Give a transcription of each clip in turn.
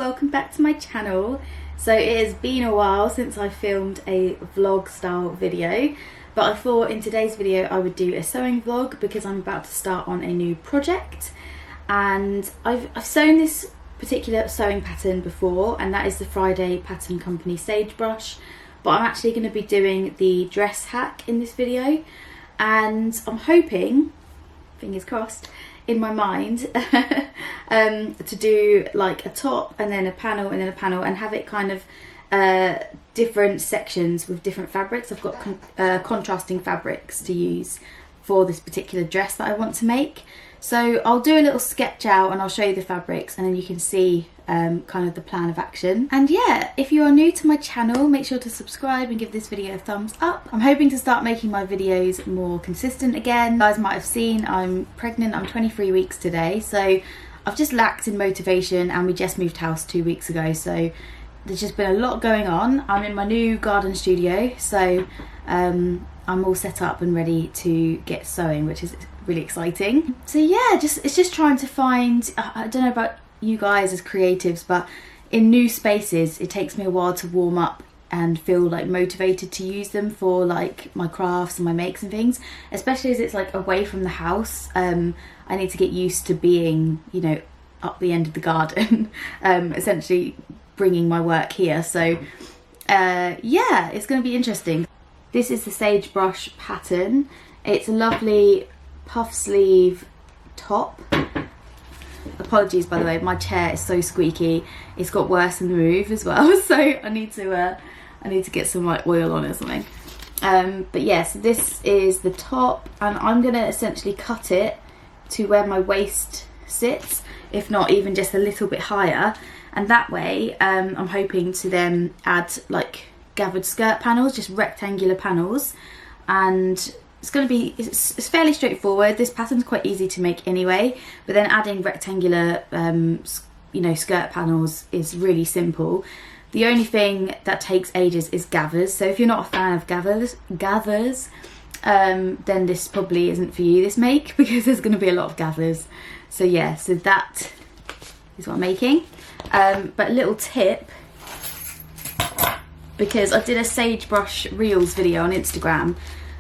welcome back to my channel. So it has been a while since I filmed a vlog style video, but I thought in today's video I would do a sewing vlog because I'm about to start on a new project, and I've sewn this particular sewing pattern before, and that is the Friday Pattern Company Sagebrush, but I'm actually going to be doing the dress hack in this video, and I'm hoping, fingers crossed, in my mind to do like a top and then a panel and then a panel and have it kind of different sections with different fabrics. I've got contrasting fabrics to use for this particular dress that I want to make. So I'll do a little sketch out and I'll show you the fabrics, and then you can see kind of the plan of action. And yeah, if you are new to my channel, make sure to subscribe and give this video a thumbs up. I'm hoping to start making my videos more consistent again. You guys might have seen I'm pregnant, I'm 23 weeks today, so I've just lacked in motivation, and we just moved house 2 weeks ago, so there's just been a lot going on. I'm in my new garden studio, so I'm all set up and ready to get sewing, which is really exciting. So yeah, it's just trying to find, I don't know about you guys as creatives, but in new spaces it takes me a while to warm up and feel like motivated to use them for like my crafts and my makes and things, especially as it's like away from the house. I need to get used to being, you know, up the end of the garden, essentially bringing my work here. So yeah, it's going to be interesting. This is the Sagebrush Pattern. It's a lovely puff sleeve top. Apologies by the way, my chair is so squeaky. It's got worse in the move as well, so I need to get some like oil on it or something. But yeah, so this is the top, and I'm gonna essentially cut it to where my waist sits, if not even just a little bit higher, and that way I'm hoping to then add like gathered skirt panels, just rectangular panels, and it's going to be, it's fairly straightforward. This pattern's quite easy to make anyway, but then adding rectangular you know, skirt panels is really simple. The only thing that takes ages is gathers, so if you're not a fan of gathers, then this probably isn't for you, this make, because there's going to be a lot of gathers. So yeah, so that is what I'm making. But a little tip, because I did a Sagebrush Reels video on Instagram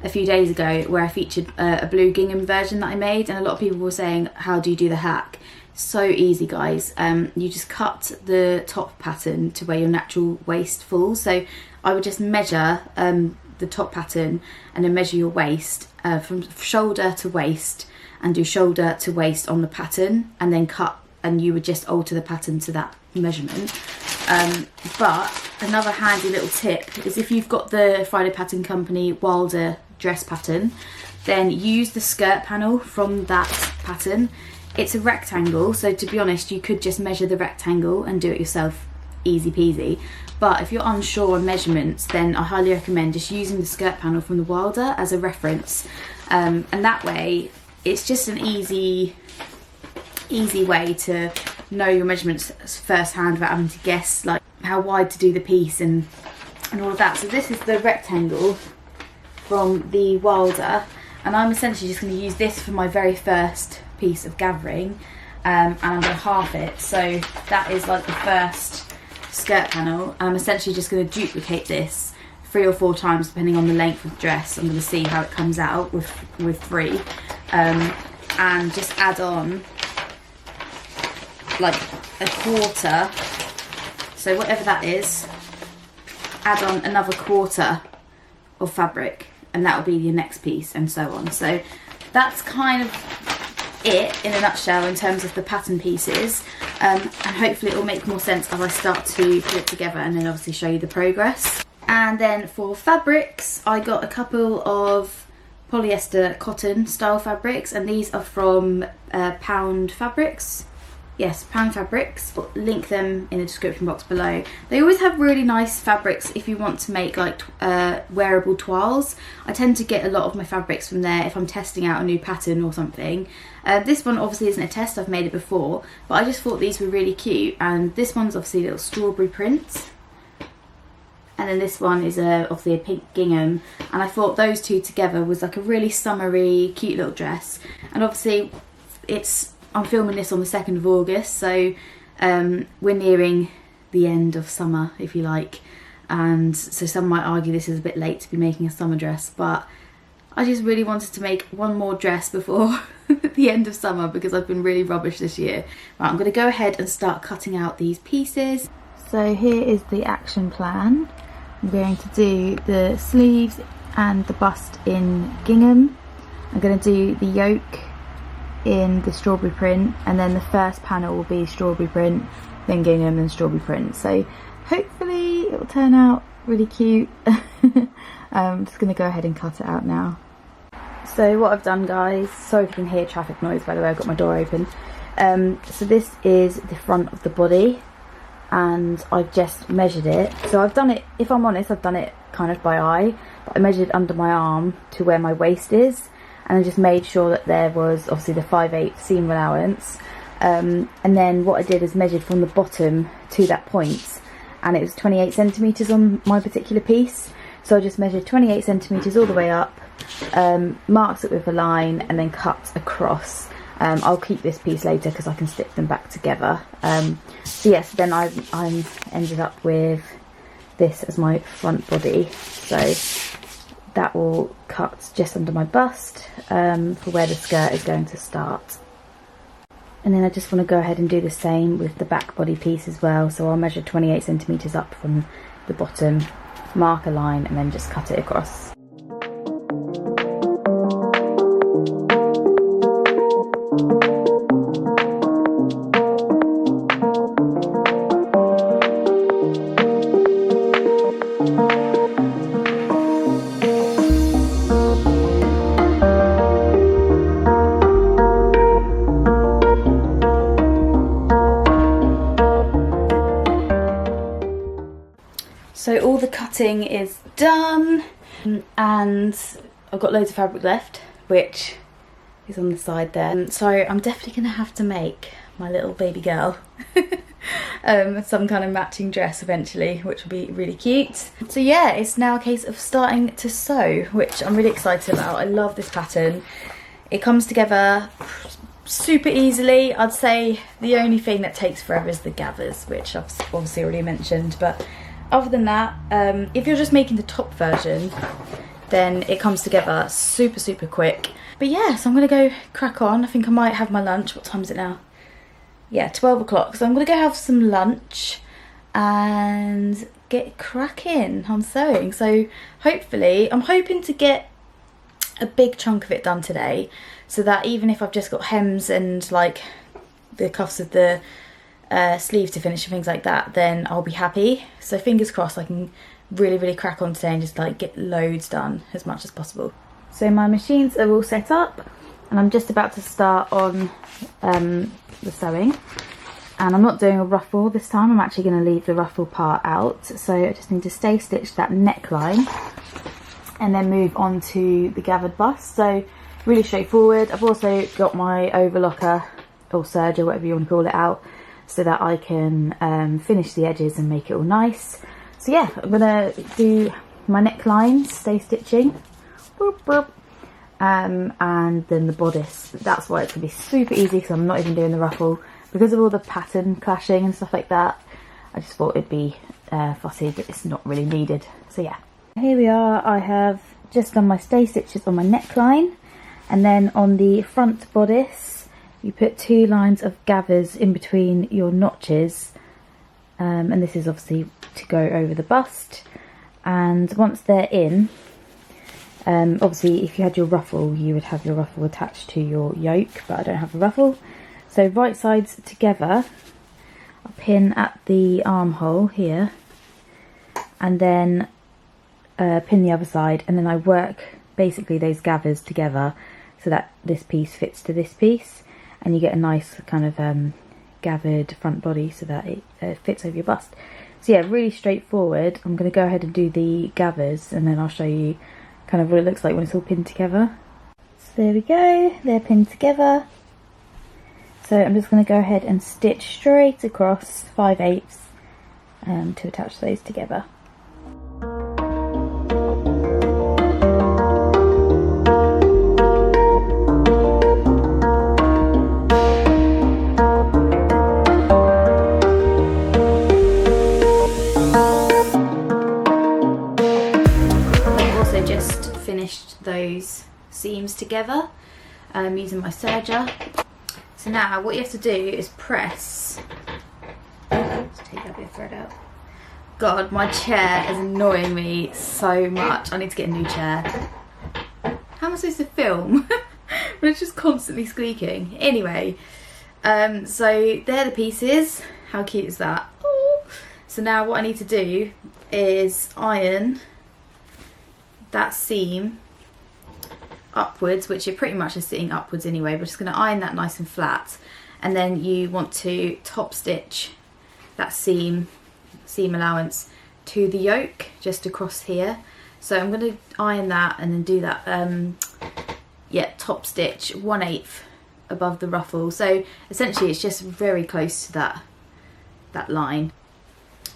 a few days ago where I featured a blue gingham version that I made, and a lot of people were saying, how do you do the hack? So easy, guys. You just cut the top pattern to where your natural waist falls. So I would just measure the top pattern and then measure your waist from shoulder to waist, and do shoulder to waist on the pattern, and then cut, and you would just alter the pattern to that measurement. But another handy little tip is if you've got the Friday Pattern Company Wilder dress pattern, then use the skirt panel from that pattern. It's a rectangle, so to be honest you could just measure the rectangle and do it yourself, easy peasy. But if you're unsure on measurements, then I highly recommend just using the skirt panel from the Wilder as a reference, and that way it's just an easy way to know your measurements firsthand without having to guess like how wide to do the piece and all of that. So this is the rectangle from the Wilder, and I'm essentially just going to use this for my very first piece of gathering, and I'm going to half it, so that is like the first skirt panel, and I'm essentially just going to duplicate this 3 or 4 times depending on the length of the dress. I'm going to see how it comes out with 3, and just add on like a quarter, so whatever that is, add on another quarter of fabric, and that will be your next piece, and so on. So that's kind of it in a nutshell in terms of the pattern pieces, and hopefully it will make more sense as I start to put it together, and then obviously show you the progress. And then for fabrics, I got a couple of polyester cotton style fabrics, and these are from Pound Fabrics. Yes, Pound Fabrics. I'll link them in the description box below. They always have really nice fabrics if you want to make like wearable toiles. I tend to get a lot of my fabrics from there if I'm testing out a new pattern or something. This one obviously isn't a test, I've made it before, but I just thought these were really cute, and this one's obviously a little strawberry print, and then this one is obviously a pink gingham, and I thought those two together was like a really summery cute little dress. And obviously I'm filming this on the 2nd of August, so We're nearing the end of summer, if you like, and so some might argue this is a bit late to be making a summer dress, but I just really wanted to make one more dress before the end of summer because I've been really rubbish this year. Right, I'm going to go ahead and start cutting out these pieces. So here is the action plan. I'm going to do the sleeves and the bust in gingham. I'm going to do the yoke in the strawberry print, and then the first panel will be strawberry print, then gingham, then strawberry print. So hopefully it will turn out really cute. I'm just going to go ahead and cut it out now. So what I've done, guys, sorry if you can hear traffic noise, by the way, I've got my door open. So this is the front of the body, and I've just measured it. So I've done it, if I'm honest, I've done it kind of by eye, but I measured under my arm to where my waist is, and I just made sure that there was obviously the 5/8 seam allowance. And then what I did is measured from the bottom to that point, and it was 28 centimetres on my particular piece. So I just measured 28 centimetres all the way up, marked it with a line, and then cut across. I'll keep this piece later because I can stick them back together. So yes, then I ended up with this as my front body. So that will cut just under my bust for where the skirt is going to start. And then I just want to go ahead and do the same with the back body piece as well. So I'll measure 28 centimetres up from the bottom, mark a line, and then just cut it across. So all the cutting is done, and I've got loads of fabric left, which is on the side there. So I'm definitely going to have to make my little baby girl some kind of matching dress eventually, which will be really cute. So yeah, it's now a case of starting to sew, which I'm really excited about. I love this pattern. It comes together super easily. I'd say the only thing that takes forever is the gathers, which I've obviously already mentioned, but other than that, if you're just making the top version, then it comes together super quick. But yeah, so I'm gonna go crack on. I think I might have my lunch. What time is it now? Yeah, 12 o'clock. So I'm gonna go have some lunch and get cracking on sewing. So hopefully, I'm hoping to get a big chunk of it done today, so that even if I've just got hems and like the cuffs of the sleeves to finish and things like that, then I'll be happy. So fingers crossed I can really crack on today and just like get loads done as much as possible. So my machines are all set up, and I'm just about to start on the sewing, and I'm not doing a ruffle this time. I'm actually going to leave the ruffle part out. So I just need to stay stitch that neckline and then move on to the gathered bust. So really straightforward. I've also got my overlocker or serger, whatever you want to call it, out, so that I can finish the edges and make it all nice. So yeah, I'm gonna do my neckline, stay stitching, boop, boop, and then the bodice. That's why it's gonna be super easy, because I'm not even doing the ruffle because of all the pattern clashing and stuff like that. I just thought it'd be fussy, but it's not really needed. So yeah, here we are. I have just done my stay stitches on my neckline, and then on the front bodice you put 2 lines of gathers in between your notches, and this is obviously to go over the bust. And once they're in, obviously if you had your ruffle, you would have your ruffle attached to your yoke, but I don't have a ruffle. So right sides together, I'll pin at the armhole here, and then pin the other side, and then I work basically those gathers together so that this piece fits to this piece, and you get a nice kind of gathered front body so that it fits over your bust. So yeah, really straightforward. I'm going to go ahead and do the gathers, and then I'll show you kind of what it looks like when it's all pinned together. So there we go, they're pinned together. So I'm just going to go ahead and stitch straight across 5/8 to attach those together. those seams together using my serger. So now what you have to do is press. Let's take that bit of thread out. God, my chair is annoying me so much. I need to get a new chair. How am I supposed to film when it's just constantly squeaking? Anyway, so they're the pieces. How cute is that? Ooh. So now what I need to do is iron that seam upwards, which it pretty much is sitting upwards anyway. We're just going to iron that nice and flat, and then you want to top stitch that seam allowance to the yoke just across here. So I'm going to iron that and then do that top stitch 1/8 above the ruffle. So essentially it's just very close to that line.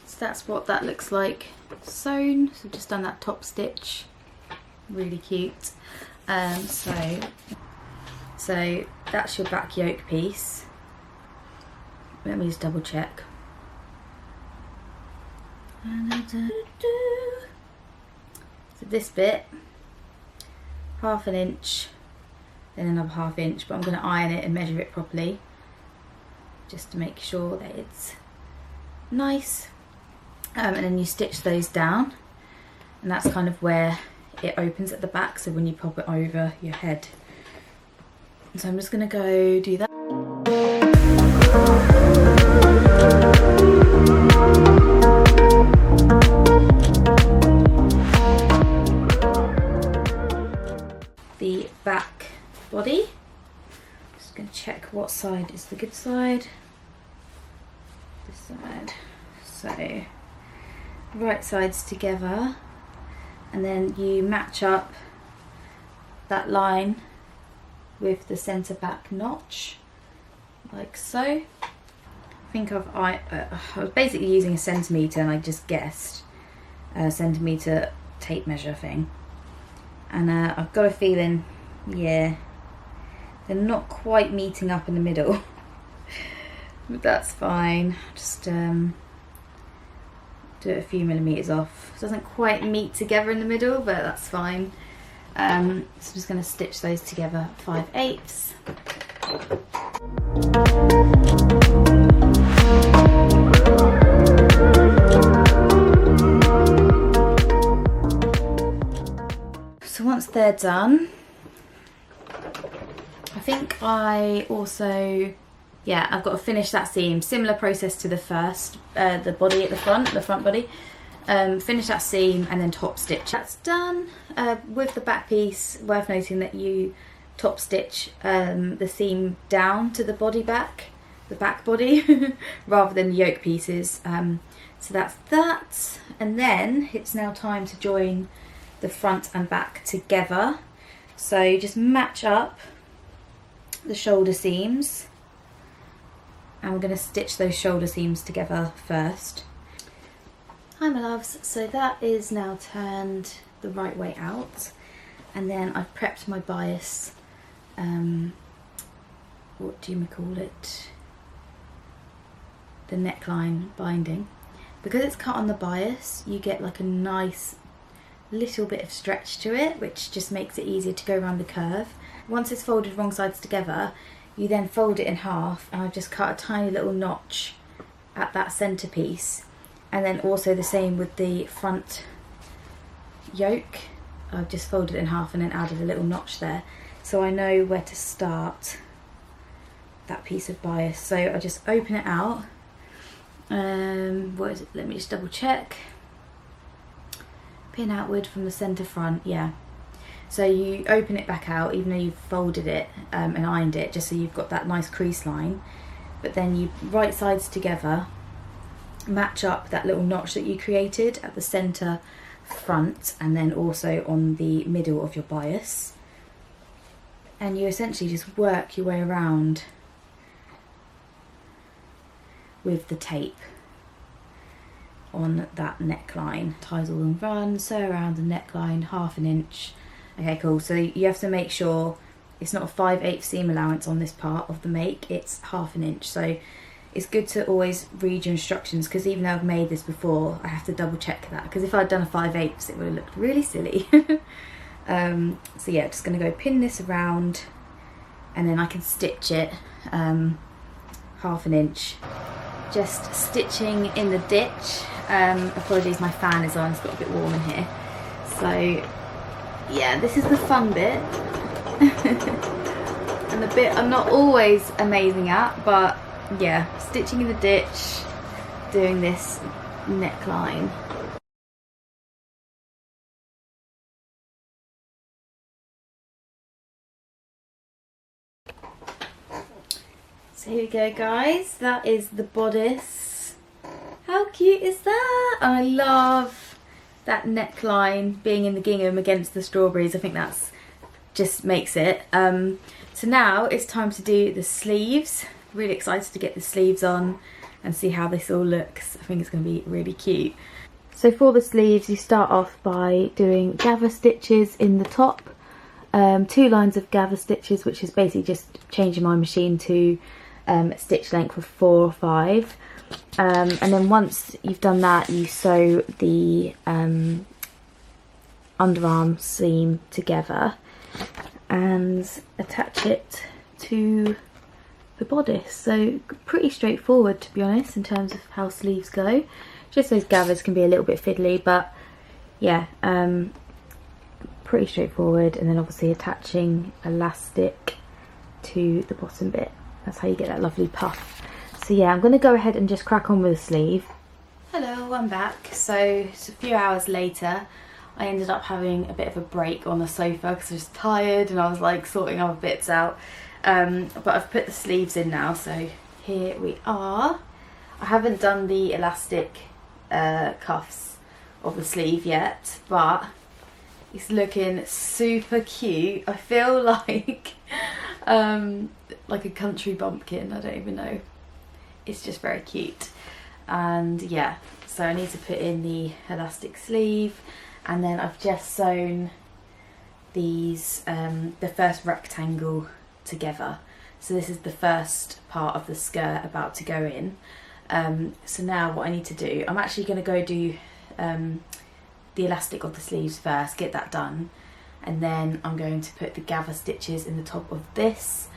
So that's what that looks like sewn. So I've just done that top stitch, really cute. So that's your back yoke piece. Let me just double check. So this bit, 1/2 inch, then another 1/2 inch, but I'm going to iron it and measure it properly just to make sure that it's nice. And then you stitch those down, and that's kind of where it opens at the back, so when you pop it over your head. So I'm just going to go do that. The back body, just going to check what side is the good side. This side. So right sides together, and then you match up that line with the centre back notch, like so. I think I was basically using a centimetre, and I just guessed a centimetre tape measure thing. And I've got a feeling, yeah, they're not quite meeting up in the middle, but that's fine. Just do it a few millimetres off. It doesn't quite meet together in the middle, but that's fine. So I'm just going to stitch those together 5/8. So once they're done, I think I also, I've got to finish that seam. Similar process to the first, the body at the front body. Finish that seam and then top stitch. That's done. With the back piece, worth noting that you top stitch the seam down to the back body, rather than yoke pieces. So that's that. And then it's now time to join the front and back together. So you just match up the shoulder seams, and we're going to stitch those shoulder seams together first. Hi my loves, so that is now turned the right way out, and then I've prepped my bias, what do you call it, the neckline binding. Because it's cut on the bias, you get like a nice little bit of stretch to it, which just makes it easier to go around the curve. Once it's folded wrong sides together, you then fold it in half, and I've just cut a tiny little notch at that centre piece. And then also the same with the front yoke. I've just folded it in half and then added a little notch there, so I know where to start that piece of bias. So I just open it out. What is it? Let me just double check. Pin outward from the centre front, yeah. So you open it back out, even though you've folded it and ironed it, just so you've got that nice crease line. But then you right sides together, match up that little notch that you created at the centre front, and then also on the middle of your bias, and you essentially just work your way around with the tape on that neckline. Ties all and run, sew around the neckline 1/2 inch. Okay, cool. So you have to make sure it's not a 5/8 seam allowance on this part of the make, it's 1/2 inch. So it's good to always read your instructions, because even though I've made this before, I have to double check that, because if I'd done a 5/8 it would have looked really silly. So yeah, just going to go pin this around, and then I can stitch it half an inch. Just stitching in the ditch. Apologies, my fan is on, it's got a bit warm in here. So yeah, this is the fun bit. And the bit I'm not always amazing at, but yeah, stitching in the ditch, doing this neckline. So here we go, guys, that is the bodice. How cute is that? I love that neckline being in the gingham against the strawberries. I think that's just makes it. So now it's time to do the sleeves. Really excited to get the sleeves on and see how this all looks. I think it's going to be really cute. So for the sleeves, you start off by doing gather stitches in the top. 2 lines of gather stitches, which is basically just changing my machine to stitch length of 4 or 5. And then once you've done that, you sew the underarm seam together and attach it to the bodice. So pretty straightforward, to be honest, in terms of how sleeves go. Just those gathers can be a little bit fiddly, but yeah, pretty straightforward. And then obviously attaching elastic to the bottom bit. That's how you get that lovely puff. So yeah, I'm going to go ahead and just crack on with the sleeve. Hello, I'm back. So it's a few hours later. I ended up having a bit of a break on the sofa because I was tired and I was like sorting other bits out. But I've put the sleeves in now, so here we are. I haven't done the elastic cuffs of the sleeve yet, but it's looking super cute. I feel like a country bumpkin, I don't even know. It's just very cute. And yeah, so I need to put in the elastic sleeve, and then I've just sewn these, the first rectangle together. So this is the first part of the skirt about to go in. So now what I need to do, I'm actually going to go do the elastic of the sleeves first, get that done, and then I'm going to put the gather stitches in the top of this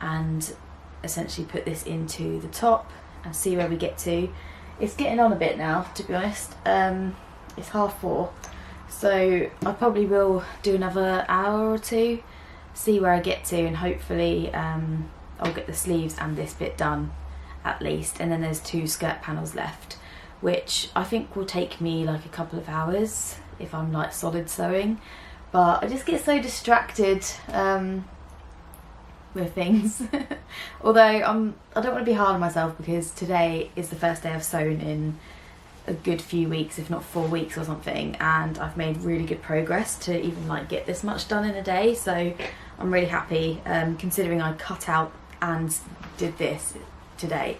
and essentially put this into the top and see where we get to. It's getting on a bit now, to be honest. It's 4:30, so I probably will do another hour or two, see where I get to, and hopefully I'll get the sleeves and this bit done at least. And then there's 2 skirt panels left, which I think will take me like a couple of hours if I'm like solid sewing, but I just get so distracted with things. Although I don't want to be hard on myself, because today is the first day I've sewn in a good few weeks, if not 4 weeks or something, and I've made really good progress to even like get this much done in a day. So I'm really happy, considering I cut out and did this today.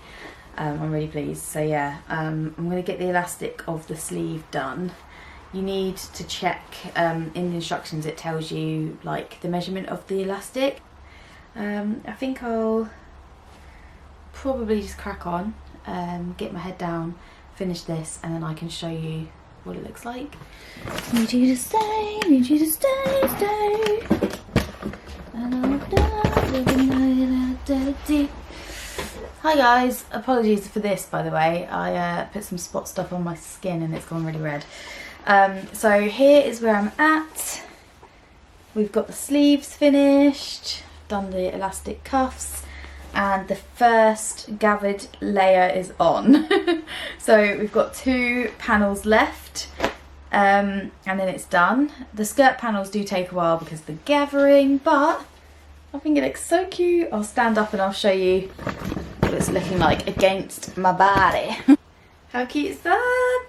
I'm really pleased. So yeah, I'm going to get the elastic of the sleeve done. You need to check in the instructions, it tells you like the measurement of the elastic. I think I'll probably just crack on, get my head down, finish this, and then I can show you what it looks like. Need you to stay, need you to stay. Hi guys, apologies for this, by the way. I put some spot stuff on my skin and it's gone really red. So here is where I'm at. We've got the sleeves finished, done the elastic cuffs, and the first gathered layer is on. So we've got 2 panels left, and then it's done. The skirt panels do take a while because of the gathering, but I think it looks so cute. I'll stand up and I'll show you what it's looking like against my body. How cute is that?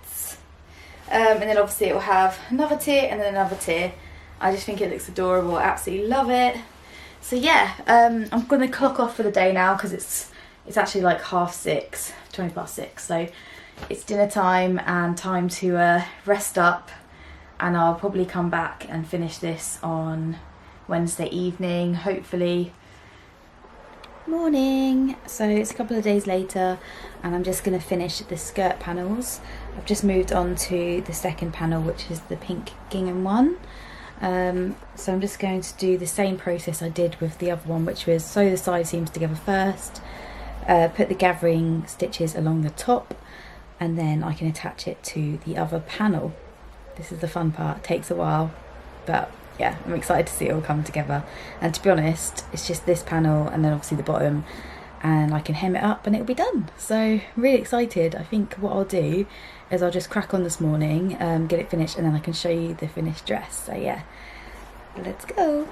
And then obviously it will have another tier and then another tier. I just think it looks adorable, I absolutely love it. So yeah, I'm going to clock off for the day now because it's actually like 6:30, 6:20. So it's dinner time and time to rest up, and I'll probably come back and finish this on Wednesday evening, hopefully. Morning. So it's a couple of days later and I'm just going to finish the skirt panels. I've just moved on to the second panel, which is the pink gingham one. So I'm just going to do the same process I did with the other one, which was sew the side seams together first, put the gathering stitches along the top, and then I can attach it to the other panel. This is the fun part. It takes a while, but yeah, I'm excited to see it all come together. And to be honest, it's just this panel and then obviously the bottom, and I can hem it up and it'll be done. So really excited. I think what I'll do is I'll just crack on this morning, get it finished, and then I can show you the finished dress. So yeah, let's go.